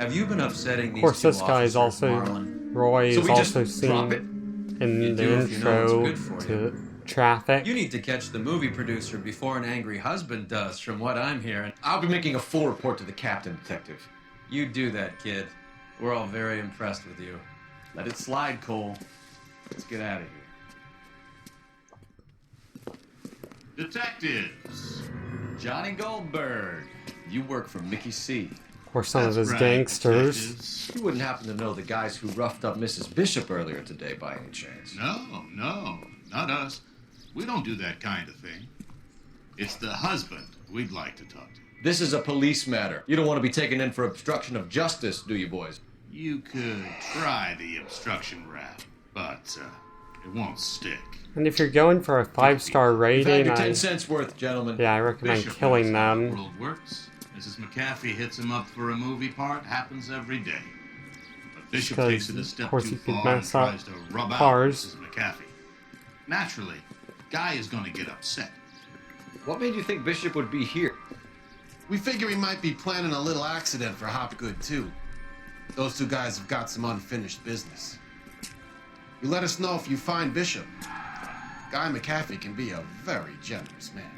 S: Have you been upsetting these
A: Of course,
S: two
A: this guy is
S: officers,
A: also...
S: Marlon?
A: Roy
S: So
A: is
S: we just
A: also
S: drop it?
A: seen in
S: You
A: the
S: do if you know
A: intro
S: what's good for
A: to Traffic.
S: You need to catch the movie producer before an angry husband does, from what I'm hearing.
N: I'll be making a full report to the captain, detective.
S: You do that, kid. We're all very impressed with you.
C: Let it slide, Cole. Let's get out of here. Detectives. Johnny Goldberg. You work for Mickey C.
A: Of course, some of his
N: right,
A: gangsters.
N: You wouldn't happen to know the guys who roughed up Mrs. Bishop earlier today by any chance?
T: No, not us. We don't do that kind of thing. It's the husband we'd like to talk to.
N: This is a police matter. You don't want to be taken in for obstruction of justice, do you, boys?
T: You could try the obstruction rap, but it won't stick.
A: And if you're going for a 5-star
N: You've had
A: rating,
N: your 10 cents worth, gentlemen.
A: yeah, I recommend
T: Bishop
A: killing
T: knows how the
A: them.
T: world works. Mrs. McAfee hits him up for a movie part. Happens every day. But Bishop
A: Because,
T: takes it a
A: of
T: step
A: course,
T: too
A: you could
T: far and
A: mess up
T: tries to rub out
A: cars.
T: Mrs. McAfee. Naturally, Guy is going to get upset.
N: What made you think Bishop would be here?
I: We figure he might be planning a little accident for Hopgood, too. Those two guys have got some unfinished business. You let us know if you find Bishop. Guy McAfee can be a very generous man.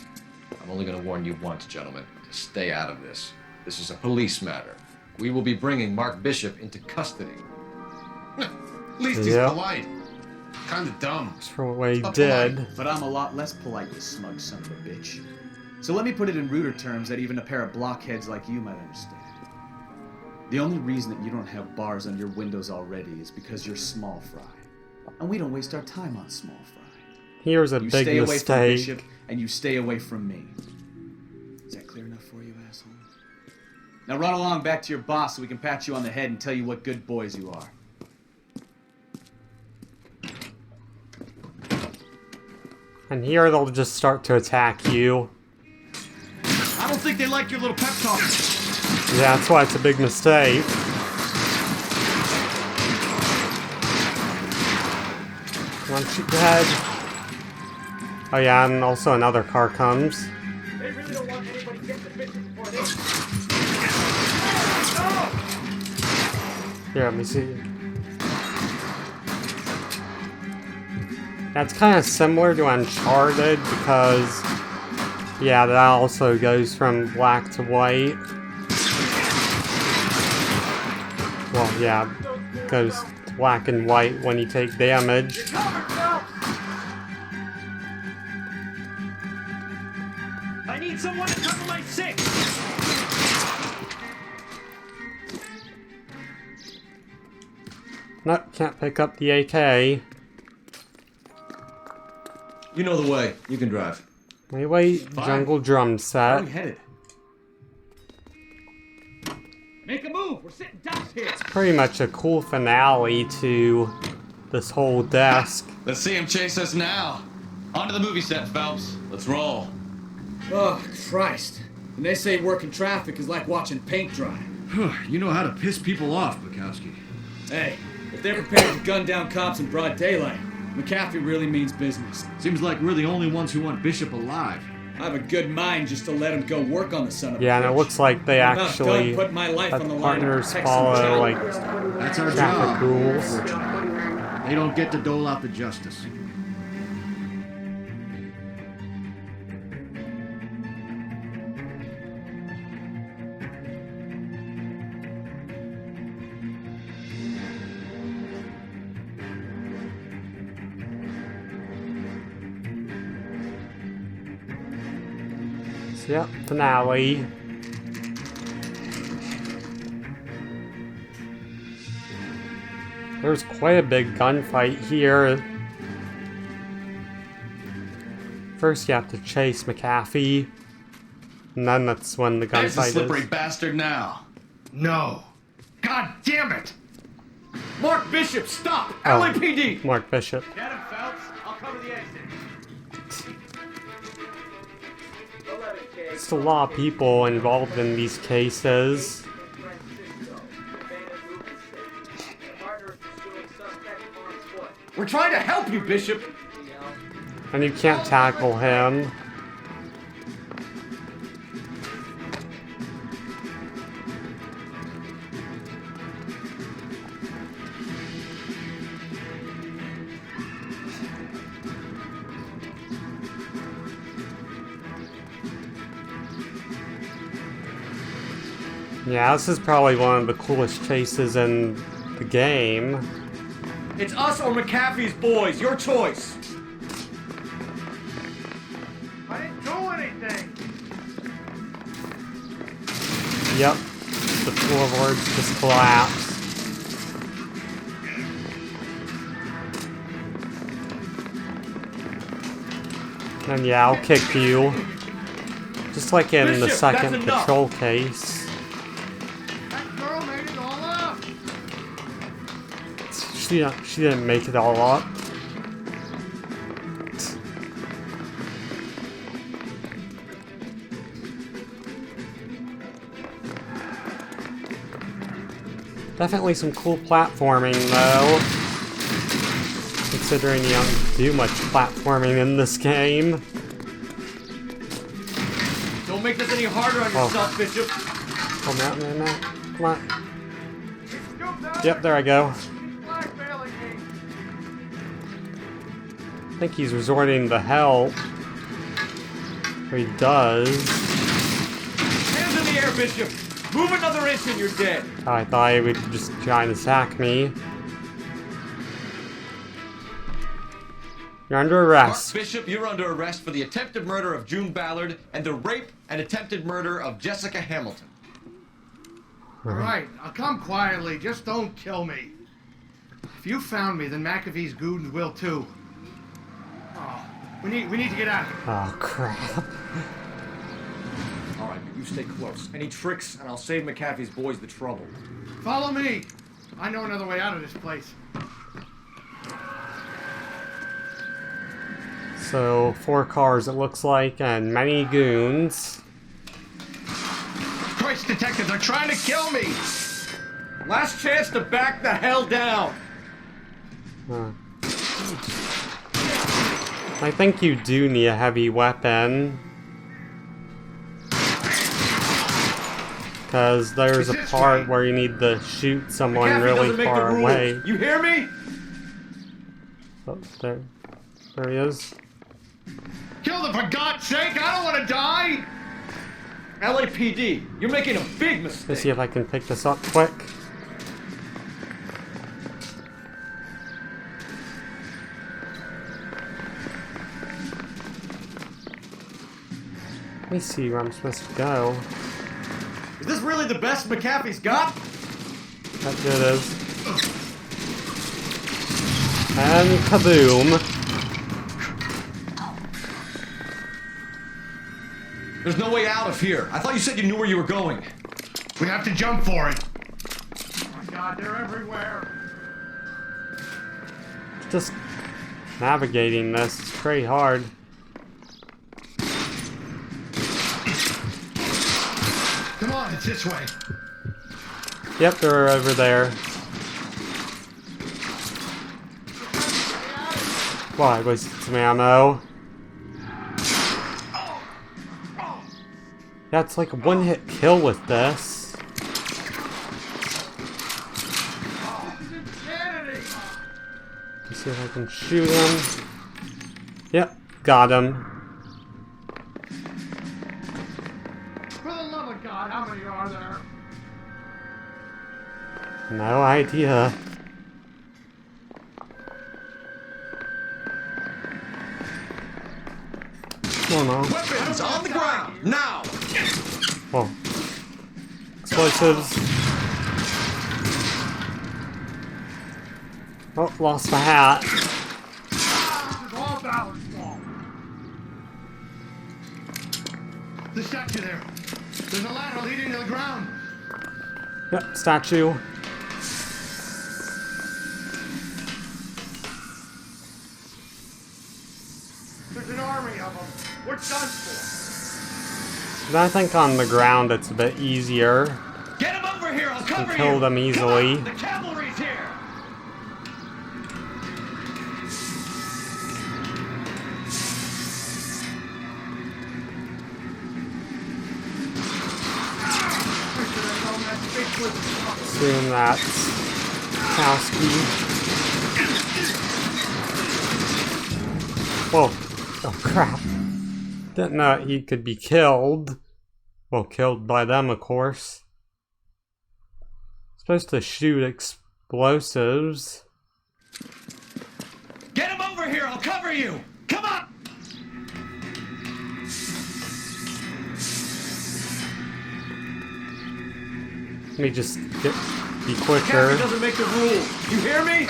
N: I'm only going to warn you once, gentlemen, to stay out of this. This is a police matter. We will be bringing Mark Bishop into custody.
I: At least he's
A: Yep.
I: polite. Kinda dumb.
A: Just for what he
K: Polite,
A: did.
K: But I'm a lot less polite, you smug son of a bitch. So let me put it in ruder terms that even a pair of blockheads like you might understand. The only reason that you don't have bars on your windows already is because you're small fry. And we don't waste our time on small fry.
A: Here's a
K: You
A: big
K: stay away from
A: mistake.
K: Bishop, and you stay away from me. Is that clear enough for you, asshole? Now run along back to your boss so we can pat you on the head and tell you what good boys you are.
A: And here they'll just start to attack you.
B: I don't think they like your little pep talk.
A: Yeah, that's why it's a big mistake. Come on, shoot the head. Oh yeah, and also another car comes.
U: They really don't want anybody getting the Bishop before they...
A: Here, let me see. That's kind of similar to Uncharted because, yeah, that also goes from black to white. Well, yeah, goes to black and white when you take damage.
U: I need someone to cover my six.
A: Nope, can't pick up the AK.
B: You know the way. You can drive.
A: Wait, jungle drum set.
B: Where are we headed?
U: Make a move. We're sitting ducks here.
A: It's pretty much a cool finale to this whole desk.
C: Let's see him chase us now. On to the movie set, Phelps. Let's roll.
K: Oh, Christ. And they say working traffic is like watching paint dry.
B: You know how to piss people off, Buckowski.
K: Hey, if they're prepared to gun down cops in broad daylight, McAfee really means business.
B: Seems like we're the only ones who want Bishop alive.
K: I have a good mind just to let him go work on the son of a
A: Yeah, and it
K: bitch.
A: looks like they
K: I'm about
A: actually
K: done putting my life
A: let
K: on the
A: the
K: line to
A: partners
K: protect some
A: follow
K: child
A: like
K: molesters.
B: That's our
A: traffic
B: job.
A: rules.
B: They don't get to dole out the justice.
A: So, yep, finale. There's quite a big gunfight here. First you have to chase McAfee, and then that's when the
C: There's the
A: gunfight
C: slippery
A: is.
C: bastard now.
K: No. God damn it! Mark Bishop, stop!
A: Oh,
K: LAPD!
A: Mark Bishop.
U: Get him, Phelps. I'll cover the exit.
A: There's a lot of people involved in these cases.
K: We're trying to help you, Bishop!
A: And you can't tackle him. Yeah, this is probably one of the coolest chases in the game.
K: It's us or McAfee's boys, your choice!
U: I didn't do anything.
A: Yep, the floorboards just collapse. And yeah, I'll kick you. Just like in the
U: Bishop,
A: second
U: that's enough.
A: patrol case.
U: That girl made it all up.
A: She didn't make it all up. Definitely some cool platforming though. Considering you don't do much platforming in this game.
K: Don't make this any harder on yourself, Bishop!
A: Come out, man, come on. Yep, there I go. I think he's resorting to help. Or he does.
K: Hands in the air, Bishop! Move another inch and you're dead!
A: I thought he would just try and attack me. You're under arrest.
C: Mark Bishop, you're under arrest for the attempted murder of June Ballard and the rape and attempted murder of Jessica Hamilton.
U: All right, I'll come quietly. Just don't kill me. If you found me, then McAfee's goons will too. Oh, we need to get out of here.
A: Oh crap.
K: Alright, but you stay close. Any tricks, and I'll save McAfee's boys the trouble.
U: Follow me. I know another way out of this place.
A: So, 4 cars it looks like, and many goons.
U: Christ, detectives are trying to kill me!
N: Last chance to back the hell down!
A: I think you do need a heavy weapon. Because there's a part where you need to shoot someone really far away.
N: You hear me?
A: Oh, there he is.
U: Kill them for God's sake! I don't want to die!
N: LAPD, you're making a big mistake.
A: Let's see if I can pick this up quick. Let me see where I'm supposed to go.
N: Is this really the best McAfee's got?
A: That it is. And kaboom.
N: There's no way out of here. I thought you said you knew where you were going.
U: We have to jump for it. Oh my God, they're everywhere.
A: Just navigating this is pretty hard.
U: Come on, it's this way.
A: Yep, they're over there. Well, I wasted some ammo. Yeah, it's like a one-hit kill with this. Let's see if I can shoot him. Yep, got him.
U: For the love of God, how many are there?
A: No idea. Oh no.
N: Weapons on the ground, now!
A: Oh. Explosives. Oh, lost the hat.
U: It's all Ballard's fault. The statue there. There's a ladder leading to the ground.
A: Yep, statue.
U: There's an army of them. We're done for.
A: But I think on the ground it's a bit easier.
U: Get him over here. I'll cover
A: you. Kill them easily.
U: The cavalry's here.
A: Assume that's Buckowski. Whoa. Oh crap. Didn't know he could be killed. Well, killed by them, of course. Supposed to shoot explosives.
U: Get him over here. I'll cover you. Come on.
A: Let me just be quicker.
N: Doesn't make the rule. You hear me?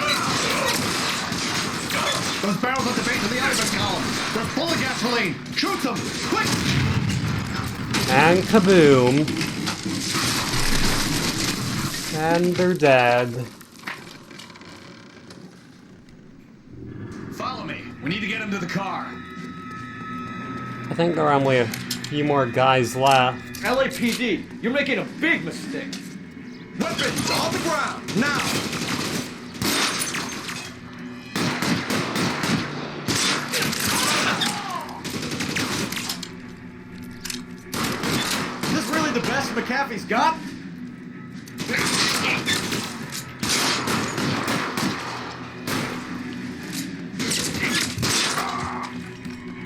U: Those barrels at the base of the elephant column. They're full of gasoline. Shoot them! Quick!
A: And kaboom. And they're dead.
U: Follow me. We need to get him to the car.
A: I think there are only a few more guys left.
N: LAPD, you're making a big mistake. Weapons on the ground, now! Is this really the best McAfee's got?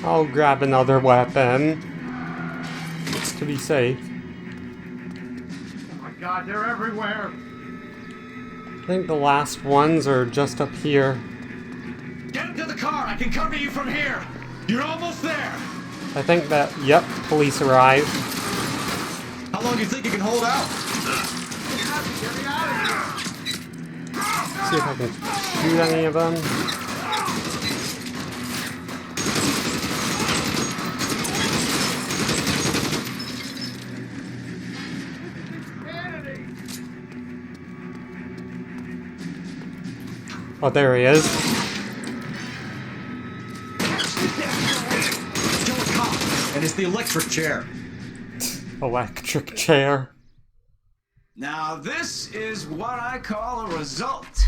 A: I'll grab another weapon. Just to be safe.
U: Oh my God, they're everywhere.
A: I think the last ones are just up here.
U: Get him to the car. I can cover you from here. You're almost there.
A: I think that, yep, police arrived.
N: How long do you think you can hold out?
U: Get me out of here.
A: See if I can shoot any of them. Oh, there he is.
N: Kill a cop, and it's the electric chair.
A: Electric chair.
D: Now, this is what I call a result.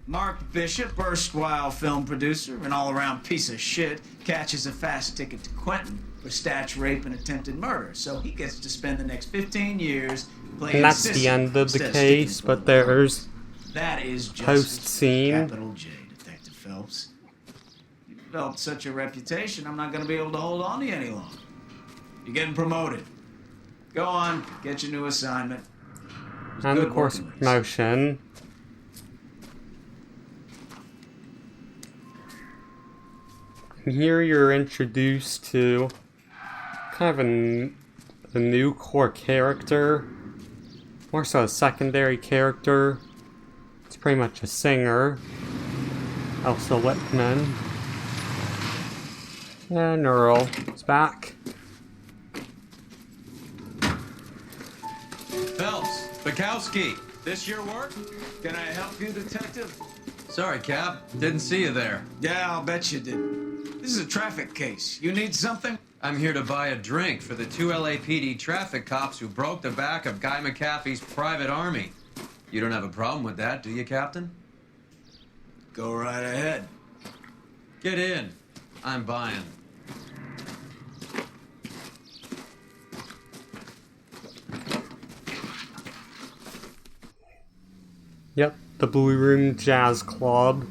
D: Mark Bishop, erstwhile film producer and all-around piece of shit, catches a fast ticket to Quentin for snatch, rape, and attempted murder. So he gets to spend the next 15 years playing
A: And that's
D: sissy
A: the end of the
D: instead
A: case,
D: sticking
A: but there's
D: that is
A: post scene.
D: Capital J, Detective Phelps. You developed such a reputation, I'm not going to be able to hold on to you any longer. You're getting promoted. Go on, get your new assignment.
A: And of course, promotion. And here you're introduced to kind of a new core character. More so a secondary character. It's pretty much a singer. Elsa Lippman. And Earl is back.
S: Phelps, Buckowski, this your work?
D: Can I help you, Detective?
S: Sorry, Cap. Didn't see you there.
D: Yeah, I'll bet you did. This is a traffic case. You need something?
S: I'm here to buy a drink for the 2 LAPD traffic cops who broke the back of Guy McAfee's private army. You don't have a problem with that, do you, Captain?
D: Go right ahead.
S: Get in. I'm buying.
A: Yep, the Blue Room Jazz Club.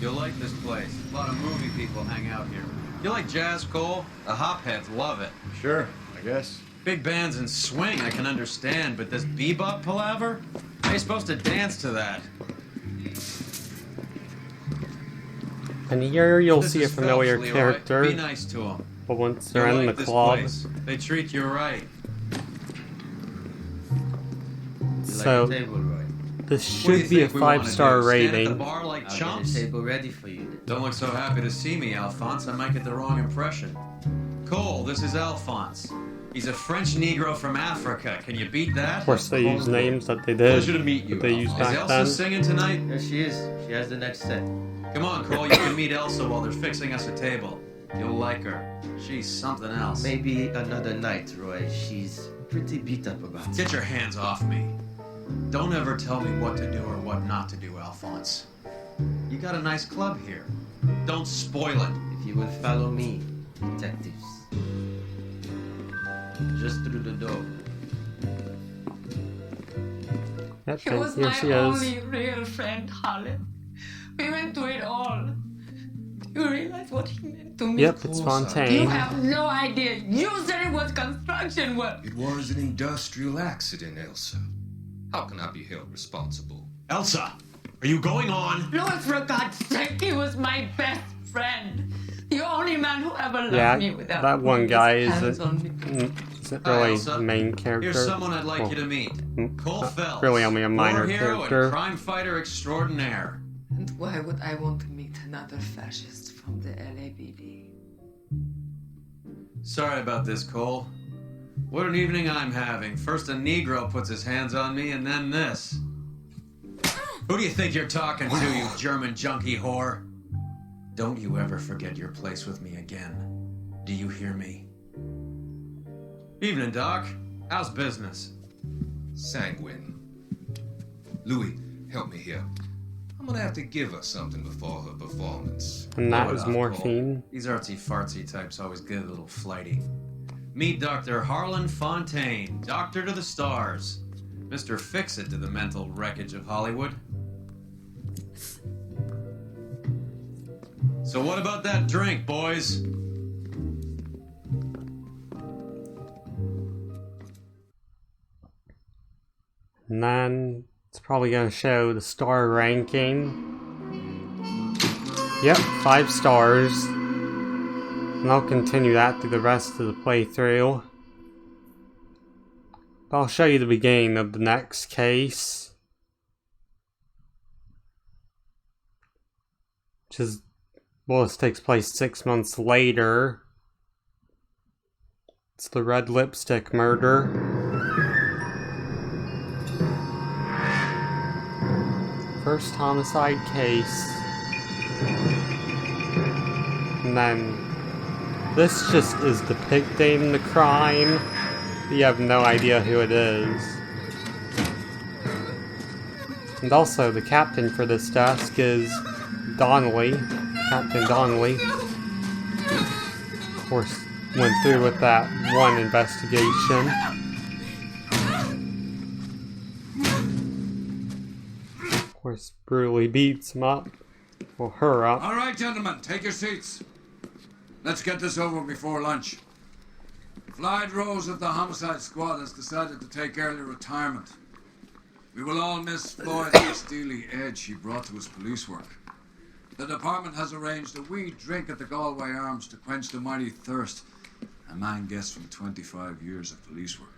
S: You'll like this place. A lot of movie people hang out here. You like jazz, Cole? The hopheads love it.
N: Sure, I guess.
S: Big bands and swing I can understand, but this bebop palaver? How you supposed to dance to that?
A: And here you'll
S: This
A: see a
S: is
A: familiar
S: Phelps, Leroy.
A: character.
S: Be nice to him.
A: But once they're
S: You'll
A: in
S: like
A: the
S: this
A: club.
S: place. They treat you right.
A: So, this
S: What do you
A: should be a
S: think we wanna
A: 5-star
S: do? Stand at the
A: rating.
S: bar like
V: I'll
S: chumps?
V: get a table ready for you.
S: Don't look so happy to see me, Alphonse. I might get the wrong impression. Cole, this is Alphonse. He's a French Negro from Africa. Can you beat that?
A: Of course, they use names that they did.
S: Pleasure to meet you,
A: that they used
S: Is
A: back
S: Elsa
A: then.
S: singing tonight?
V: There she is. She has the next set.
S: Come on, Cole. You can meet Elsa while they're fixing us a table. You'll like her. She's something else.
V: Maybe another night, Roy. She's pretty beat up about it.
S: Get your hands off me. Don't ever tell me what to do or what not to do, Alphonse. You got a nice club here. Don't spoil it.
V: If you will follow me, detectives. Just through the door.
A: Yep,
W: He
A: and
W: was
A: here
W: my
A: she is.
W: only real friend, Harlan. We went through it all. Do you realize what he meant to me?
A: Yep, it's Fontaine.
W: You have no idea. You said it was construction work.
X: It was an industrial accident, Elsa. How can I be held responsible?
S: Elsa, are you going on?
W: Louis, for God's sake, he was my best friend. The only man who ever loved
A: Yeah,
W: me without
A: that one
W: putting
A: guy
W: his hands
A: isn't,
W: on me.
A: isn't
S: Hi,
A: really
S: Elsa.
A: the main character.
S: Here's someone I'd like
A: Well,
S: you to meet. Cole
A: not
S: Phelps.
A: really only a minor
S: war hero
A: character.
S: and crime fighter extraordinaire.
W: And why would I want to meet another fascist from the LAPD?
S: Sorry about this, Cole. What an evening I'm having. First a Negro puts his hands on me, and then this. Who do you think you're talking to, you German junkie whore? Don't you ever forget your place with me again. Do you hear me? Evening, Doc. How's business?
X: Sanguine. Louis, help me here. I'm gonna have to give her something before her performance.
A: And that
S: Blow it
A: was
S: off,
A: morphine.
S: Cole. These artsy-fartsy types always get a little flighty. Meet Dr. Harlan Fontaine, doctor to the stars. Mr. Fix-It to the mental wreckage of Hollywood. So what about that drink, boys?
A: And then it's probably going to show the star ranking. Yep, 5 stars. And I'll continue that through the rest of the playthrough. But I'll show you the beginning of the next case. Which is, well, this takes place 6 months later. It's the red lipstick murder. First homicide case. And then this just is depicting the crime. You have no idea who it is. And also the captain for this desk is Donnelly. Captain Donnelly. Of course, went through with that one investigation. Of course, brutally beats him up. Or her up.
E: All right, gentlemen, take your seats. Let's get this over before lunch. Floyd Rose of the Homicide Squad has decided to take early retirement. We will all miss Floyd and the steely edge he brought to his police work. The department has arranged a wee drink at the Galway Arms to quench the mighty thirst a man gets from 25 years of police work.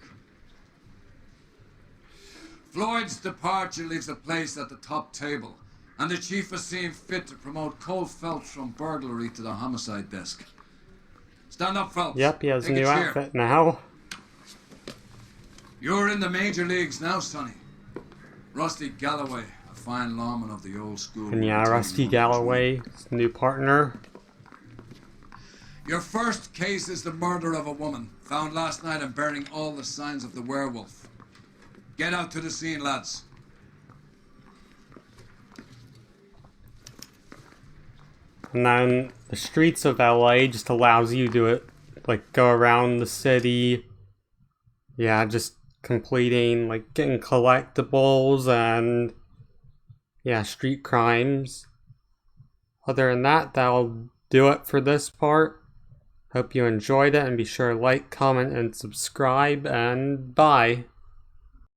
E: Floyd's departure leaves the place at the top table, and the chief has seen fit to promote Cole Phelps from burglary to the homicide desk. Stand up, Phelps.
A: Yep, he has a
E: Take
A: new
E: chair.
A: outfit now.
E: You're in the major leagues now, Sonny. Rusty Galloway, a fine lawman of the old school.
A: And yeah, Rusty Galloway, his new partner.
E: Your first case is the murder of a woman, found last night and bearing all the signs of the werewolf. Get out to the scene, lads.
A: And then the streets of LA just allows you to like go around the city. Yeah, just completing like getting collectibles and yeah, street crimes. Other than that, that'll do it for this part. Hope you enjoyed it and be sure to like, comment, and subscribe, and bye.